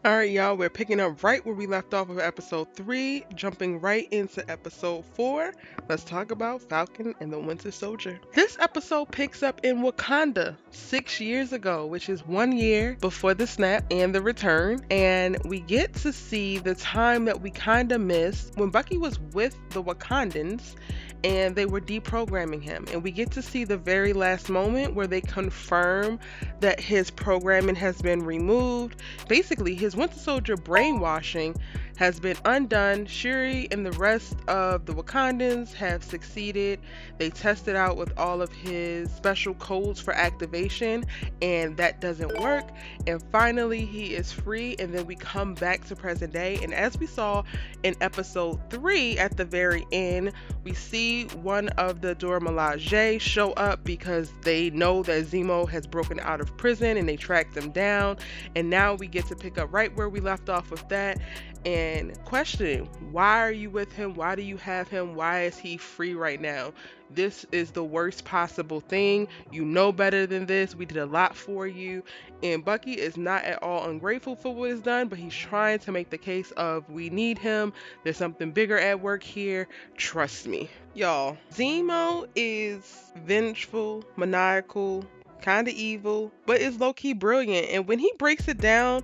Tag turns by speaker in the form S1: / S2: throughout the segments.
S1: All right, y'all, we're picking up right where we left off of episode 3, jumping right into episode 4. Let's talk about Falcon and the Winter Soldier. This episode picks up in Wakanda 6 years ago, which is 1 year before the snap and the return. And we get to see the time that we kind of missed when Bucky was with the Wakandans and they were deprogramming him. And we get to see the very last moment where they confirm that his programming has been removed. Basically, his Winter Soldier brainwashing has been undone. Shuri and the rest of the Wakandans have succeeded. They tested out with all of his special codes for activation, and that doesn't work. And finally, he is free. And then we come back to present day. And as we saw in episode 3 at the very end, we see one of the Dora Milaje show up because they know that Zemo has broken out of prison and they tracked him down. And now we get to pick up right where we left off with that and questioning, why are you with him? Why do you have him? Why is he free right now? This is the worst possible thing. You know better than this. We did a lot for you. And Bucky is not at all ungrateful for what is done, but he's trying to make the case of, we need him. There's something bigger at work here. Trust me. Y'all, Zemo is vengeful, maniacal, kind of evil, but is low-key brilliant. And when he breaks it down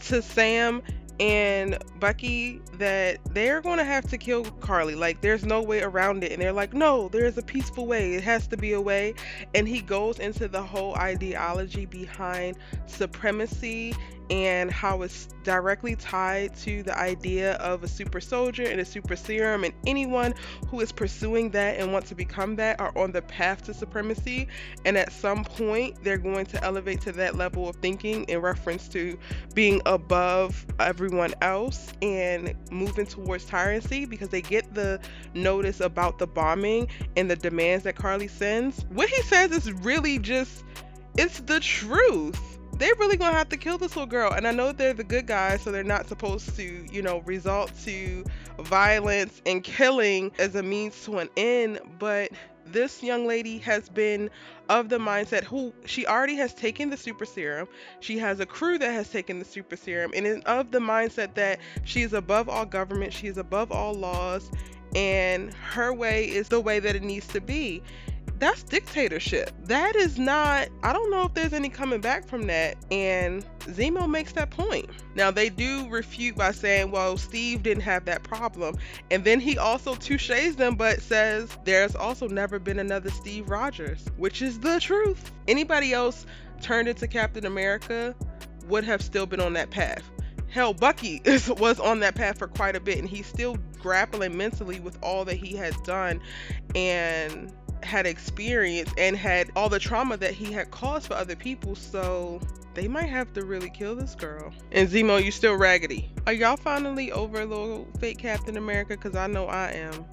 S1: to Sam and Bucky that they're going to have to kill Karli, like there's no way around it, and they're like, no, there's a peaceful way, it has to be a way. And he goes into the whole ideology behind supremacy and how it's directly tied to the idea of a super soldier and a super serum, and anyone who is pursuing that and wants to become that are on the path to supremacy. And at some point they're going to elevate to that level of thinking in reference to being above everyone else and moving towards tyranny, because they get the notice about the bombing and the demands that Karli sends. What he says is really just, it's the truth. They're really gonna have to kill this little girl. And I know they're the good guys, so they're not supposed to, resort to violence and killing as a means to an end. But this young lady has been of the mindset who she already has taken the super serum. She has a crew that has taken the super serum and is of the mindset that she is above all government, she is above all laws, and her way is the way that it needs to be. That's dictatorship. That is not, I don't know if there's any coming back from that. And Zemo makes that point. Now they do refute by saying, well, Steve didn't have that problem. And then he also touches them, but says there's also never been another Steve Rogers, which is the truth. Anybody else turned into Captain America would have still been on that path. Hell, Bucky was on that path for quite a bit, and he's still grappling mentally with all that he has done and had experienced and had all the trauma that he had caused for other people. So they might have to really kill this girl. And Zemo, you still raggedy. Are y'all finally over little fake Captain America? Because I know I am.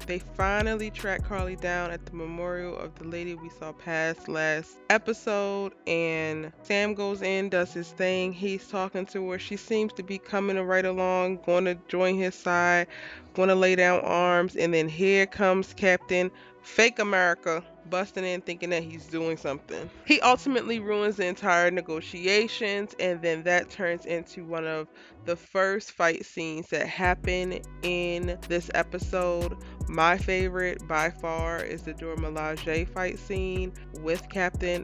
S1: They finally track Karli down at the memorial of the lady we saw pass last episode, and Sam goes in, does his thing. He's talking to her. She seems to be coming right along, going to join his side, going to lay down arms, and then here comes Captain Fake America busting in thinking that he's doing something. He ultimately ruins the entire negotiations, and then that turns into one of the first fight scenes that happen in this episode. My favorite by far is the Dora Milaje fight scene with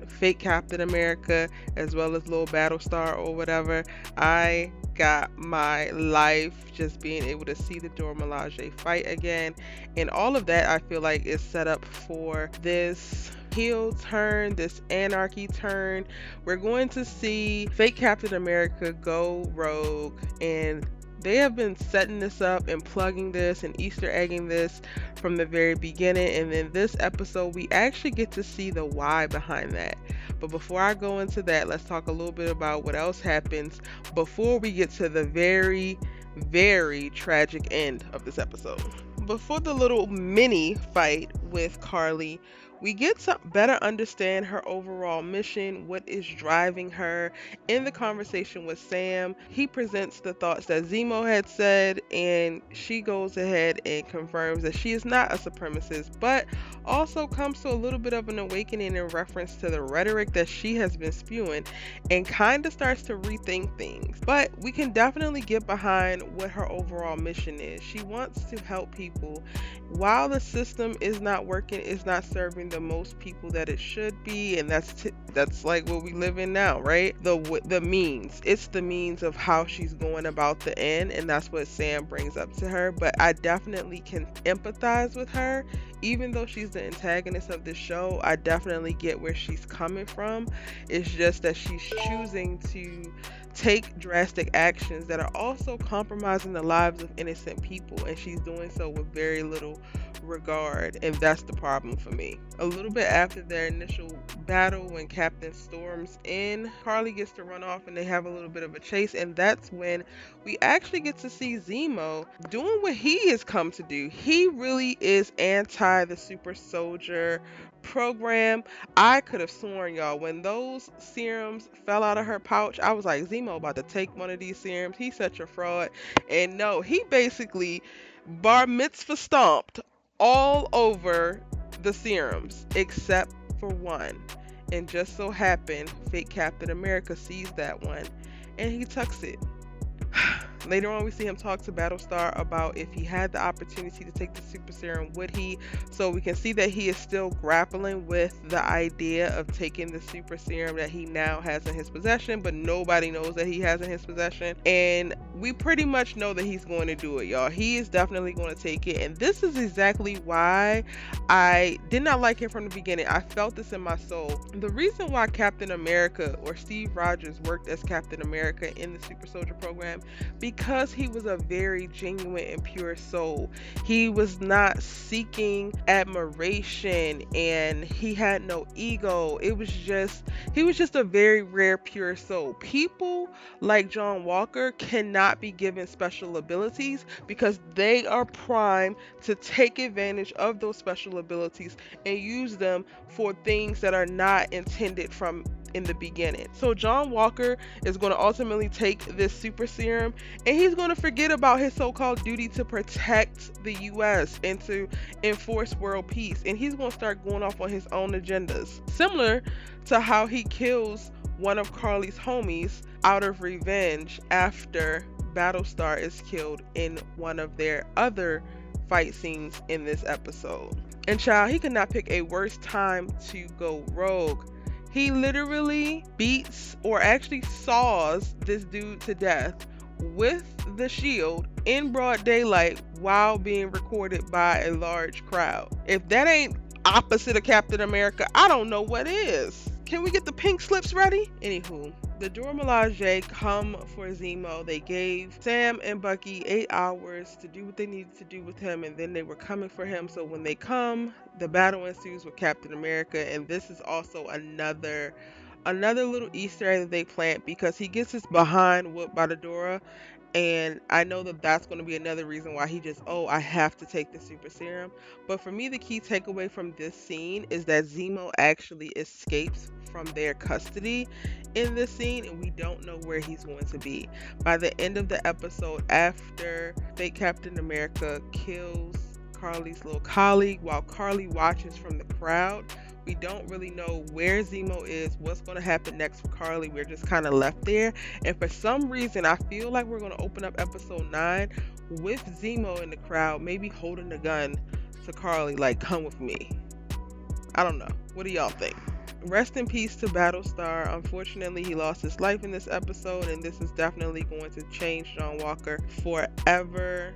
S1: fake Captain America, as well as little Battlestar or whatever. I got my life just being able to see the Dora Milaje fight again, and all of that I feel like is set up for this heel turn, this anarchy turn. We're going to see fake Captain America go rogue, and they have been setting this up and plugging this and Easter egging this from the very beginning. And then this episode, we actually get to see the why behind that. But before I go into that, let's talk a little bit about what else happens before we get to the very, very tragic end of this episode. Before the little mini fight with Karli, We get to better understand her overall mission, what is driving her. In the conversation with Sam, he presents the thoughts that Zemo had said, and she goes ahead and confirms that she is not a supremacist, but also comes to a little bit of an awakening in reference to the rhetoric that she has been spewing and kind of starts to rethink things. But we can definitely get behind what her overall mission is. She wants to help people. While the system is not working, it's not serving the most people that it should be, and that's like what we live in now, right? The means. It's the means of how she's going about the end, and that's what Sam brings up to her. But I definitely can empathize with her. Even though she's the antagonist of this show, I definitely get where she's coming from. It's just that she's choosing to take drastic actions that are also compromising the lives of innocent people, and she's doing so with very little regard, and that's the problem for me. A little bit after their initial battle, when Captain storms in, Karli gets to run off and they have a little bit of a chase, and that's when we actually get to see Zemo doing what he has come to do. He really is anti the super soldier program. I could have sworn, y'all, when those serums fell out of her pouch, I was like, Zemo about to take one of these serums. He's such a fraud. And no, he basically bar mitzvah stomped all over the serums except for one. And just so happened, fake Captain America sees that one and he tucks it. Later on, we see him talk to Battlestar about if he had the opportunity to take the super serum, would he? So we can see that he is still grappling with the idea of taking the super serum that he now has in his possession, but nobody knows that he has in his possession. And we pretty much know that he's going to do it, y'all. He is definitely going to take it. And this is exactly why I did not like him from the beginning. I felt this in my soul. The reason why Captain America or Steve Rogers worked as Captain America in the super soldier program, because he was a very genuine and pure soul. He was not seeking admiration and he had no ego. He was just a very rare pure soul. People like John Walker cannot be given special abilities because they are primed to take advantage of those special abilities and use them for things that are not intended from in the beginning. So John Walker is going to ultimately take this super serum and he's going to forget about his so-called duty to protect the US and to enforce world peace, and he's going to start going off on his own agendas, similar to how he kills one of Karli's homies out of revenge after Battlestar is killed in one of their other fight scenes in this episode. And child, he could not pick a worse time to go rogue. He literally beats or actually saws this dude to death with the shield in broad daylight while being recorded by a large crowd. If that ain't opposite of Captain America, I don't know what is. Can we get the pink slips ready? Anywho, the Dora Milaje come for Zemo. They gave Sam and Bucky 8 hours to do what they needed to do with him, and then they were coming for him. So when they come, the battle ensues with Captain America, and this is also another little Easter egg that they plant because he gets his behind whooped by the Dora. And I know that that's going to be another reason why he just, I have to take the super serum. But for me, the key takeaway from this scene is that Zemo actually escapes from their custody in this scene, and we don't know where he's going to be. By the end of the episode, after fake Captain America kills Karli's little colleague, while Karli watches from the crowd, we don't really know where Zemo is, what's going to happen next for Karli. We're just kind of left there. And for some reason, I feel like we're going to open up episode 9 with Zemo in the crowd, maybe holding a gun to Karli, like, come with me. I don't know. What do y'all think? Rest in peace to Battlestar. Unfortunately, he lost his life in this episode, and this is definitely going to change John Walker forever.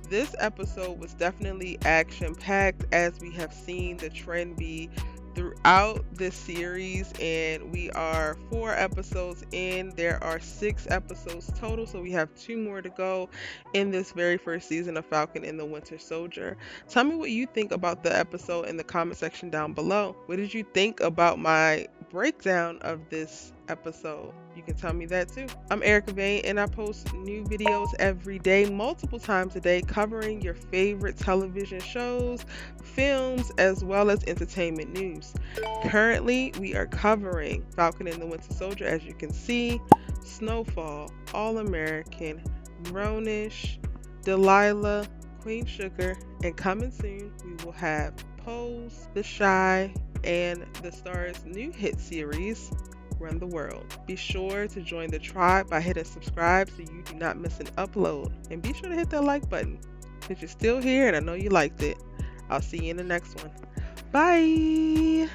S1: This episode was definitely action-packed, as we have seen the trend be throughout this series, and we are 4 episodes in. There are 6 episodes total, so we have 2 more to go in this very first season of Falcon and the Winter Soldier. Tell me what you think about the episode in the comment section down below. What did you think about my breakdown of this episode? You can tell me that too. I'm Erica Vane, and I post new videos every day, multiple times a day, covering your favorite television shows, films, as well as entertainment news. Currently, we are covering Falcon and the Winter Soldier, as you can see, Snowfall, All American, Grownish, Delilah, Queen Sugar, and coming soon, we will have Pose, The Shy, and the Star's new hit series, Run the World. Be sure to join the tribe by hitting subscribe so you do not miss an upload. And be sure to hit that like button since you're still here and I know you liked it. I'll see you in the next one. Bye!